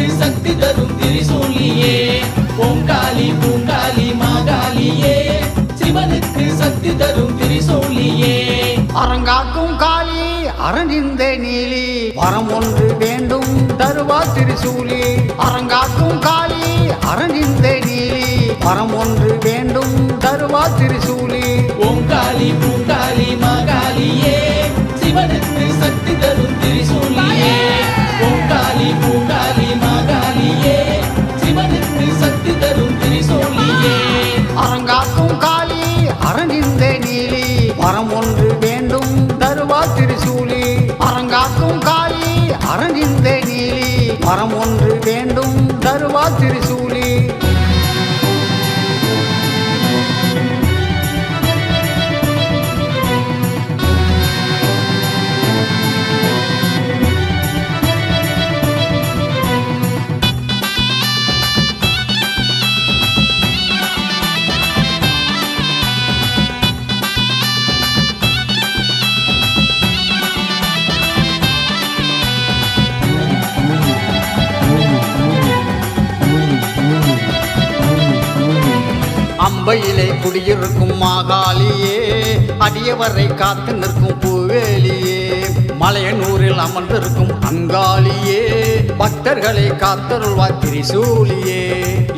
சிவனுக்கு சக்தி தரும் திரிசூலியே ஓங்காளி பூங்காளி மாகாளியே சிவனுக்கு சக்தி தரும் திரிசூலியே அரங்காக்கும் காளி அரணிந்த நீலி வரம் ஒன்று வேண்டும் தருவா திரிசூலி அரங்காக்கும் காளி அரணிந்த நீலி வரம் ஒன்று வேண்டும் தருவா திரிசூலி ஓங்காளி பூங்காளி மாகாளியே சிவனுக்கு சக்தி தரும் திரிசூலியே ஓங்காளி பூங்காளி மாகாளியே சிவனுக்கு சக்தி தரும் திரிசூலியே அரங்காக்கும் காளி அரணிந்த நீலி வரம் ஒன்று வேண்டும் தருவா திரிசூலி அரங்காக்கும் காளி அரணிந்த நீலி வரம் ஒன்று வேண்டும் தருவா திரிசூலி அம்பையிலே குடியிருக்கும் மாகாளியே அடியவரை காத்து நிற்கும் பூவேலியே மலையனூரில் அமர்ந்திருக்கும் அங்காளியே பக்தர்களை காத்தருள்வாய் திரிசூலியே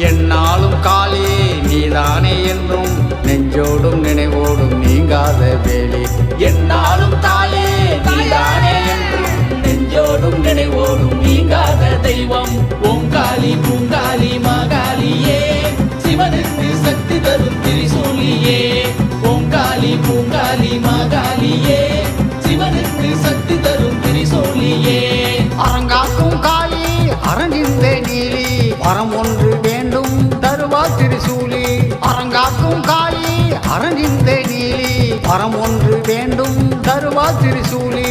என்னாலும் காளியே நீதானே என்றும் நெஞ்சோடும் நினைவோடும் நீங்காத வேலி என்னாலும் தாயே நீதானே என்றும் நெஞ்சோடும் நினைவோடும் நீங்காத தெய்வம் ஓங்காளி பூங்காளி மாகாளியே சிவனுக்கு சக்தி தரும் திரிசூலியே ஓங்காளி பூங்காளி மாகாளியே சிவனுக்கு சக்தி தரும் திரிசூலியே அரங்காக்கும் காளி அரணிந்த நீலி வரம் ஒன்று வேண்டும் தருவா திரிசூலி அரங்காக்கும் காளி அரணிந்த நீலி வரம் ஒன்று வேண்டும் தருவா திரிசூலி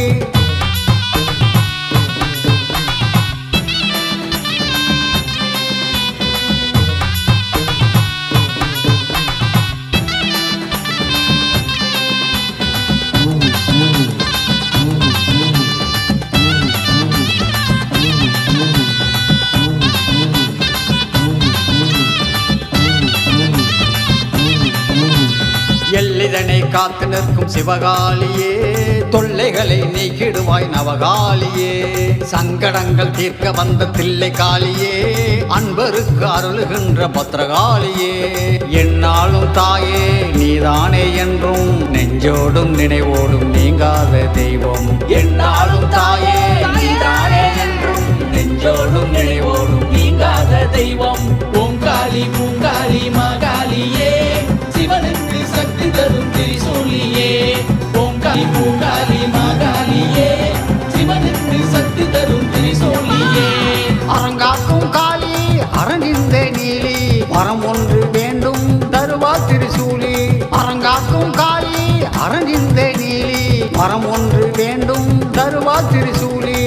எல்லிதனை காத்து நிற்கும் சிவகாளியே தொல்லைகளை நீக்கிடுவாய் நவகாளியே சங்கடங்கள் தீர்க்க வந்த தில்லை காளியே அன்பருக்கு அருளுகின்ற பத்ரகாளியே என்னாலும் தாயே நீதானே என்றும் நெஞ்சோடும் நினைவோடும் நீங்காத தெய்வம் என்னாலும் தாயே நீதானே என்றும் நெஞ்சோடும் நினைவோடும் நீங்காத தெய்வம் ஓங்காளி பூங்காளி மாகாளியே சிவனுக்கு சக்தி தரும் திரிசூலியே ஓங்காளி பூங்காளி மாகாளியே சிவனுக்கு சக்தி தரும் திரிசூலியே அரங்காக்கும் காளி அரணிந்த நீலி வரம் ஒன்று வேண்டும் தருவா திரிசூலி அரங்காக்கும் காளி அரணிந்த நீலி வரம் ஒன்று வேண்டும் தருவா திரிசூலி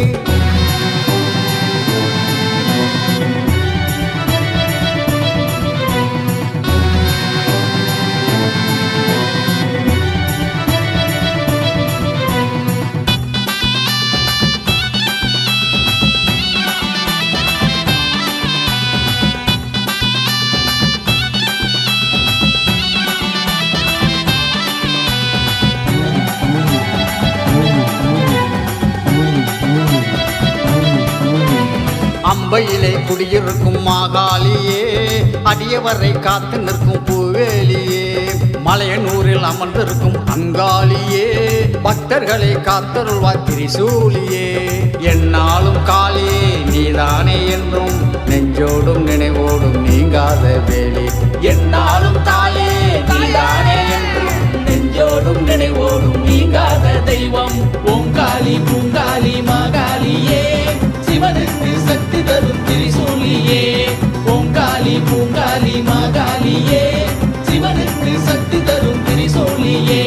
அம்பையிலே குடியிருக்கும் மாகாளியே அடியவரை காத்து நிற்கும் பூவேலியே மலையனூரில் அமர்ந்திருக்கும் அங்காளியே பக்தர்களை காத்தருள்வாய் திரிசூலியே என்னாலும் காளியே நீதானே என்றும் நெஞ்சோடும் நினைவோடும் நீங்காத வேலி என்னாலும் தாயே நீதானே என்றும் நெஞ்சோடும் நினைவோடும் நீங்காத தெய்வம் ஓங்காளி பூங்காளி மாகாளியே சிவனுக்கு சக்தி தரும் திரிசூலியே ஓங்காளி பூங்காளி மாகாளியே சிவனுக்கு சக்தி தரும் திரிசூலியே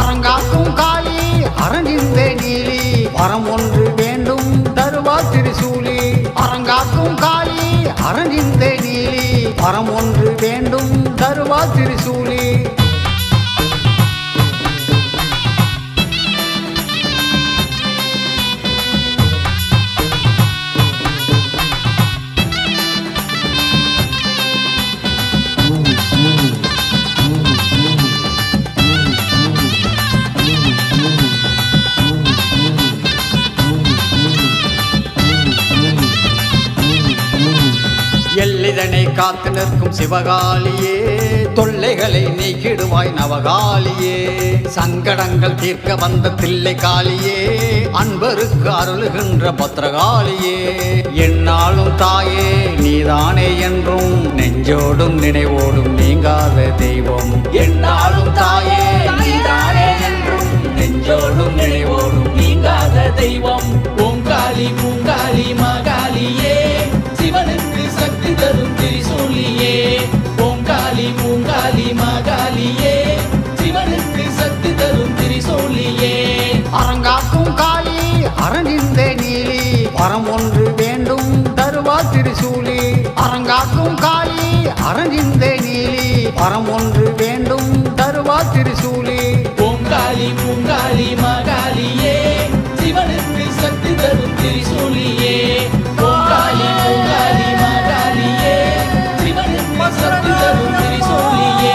அரங்காக்கும் காளி அரணிந்த நீலி வரம் ஒன்று வேண்டும் தருவா திரிசூலி அரங்காக்கும் காளி அரணிந்த நீலி வரம் ஒன்று வேண்டும் தருவா திரிசூலி காத்து நிற்கும் சிவகாளியே, தொல்லைகளை நீக்கிடுவாய் நவகாளியே. சங்கடங்கள் தீர்க்க வந்த தில்லை காளியே, அன்பருக்கு அருளுகின்ற பத்ரகாளியே. என்னாலும் தாயே நீதானே என்றும் நெஞ்சோடும் நினைவோடும் நீங்காத தெய்வம். என்னாலும் தாயே நீதானே என்றும் நெஞ்சோடும் நினைவோடும் நீங்காத தெய்வம். ஓங்காளி பூங்காளி மகாளியே, சிவனுக்கு சக்தி தரும் திரிசூலியே. ஓங்காளி பூங்காளி மகாளியே, சிவனுக்கு சக்தி தரும் திரிசூலியே. அரங்காக்கும் காளி அரணிந்த நீலி, வரம் ஒன்று வேண்டும் தருவா திரிசூலி. அரங்காக்கும் காளி அரணிந்த நீலி, வரம் ஒன்று வேண்டும் தருவா திரிசூலி. ஓங்காளி பூங்காளி மகாளியே, சிவனுக்கு சக்தி தரும் திரிசூலியே. ஓங்காளி பூங்காளி மகாளியே, சிவனுக்கு சக்தி தரும் திரிசூலியே.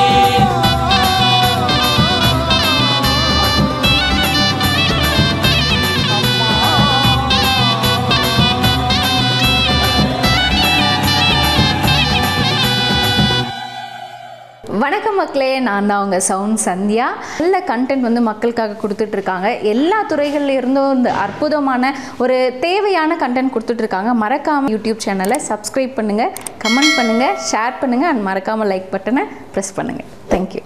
வணக்கம் மக்களே, நான் தான் உங்கள் சவுண்ட் சந்தியா. நல்ல கண்டென்ட் வந்து மக்களுக்காக கொடுத்துட்ருக்காங்க. எல்லா துறைகளில் இருந்தும் இந்த அற்புதமான ஒரு தேவையான கண்டென்ட் கொடுத்துட்ருக்காங்க. மறக்காமல் யூடியூப் சேனலை சப்ஸ்கிரைப் பண்ணுங்கள், கமெண்ட் பண்ணுங்கள், ஷேர் பண்ணுங்கள் அண்ட் மறக்காமல் லைக் பட்டனை ப்ரெஸ் பண்ணுங்கள். தேங்க்யூ.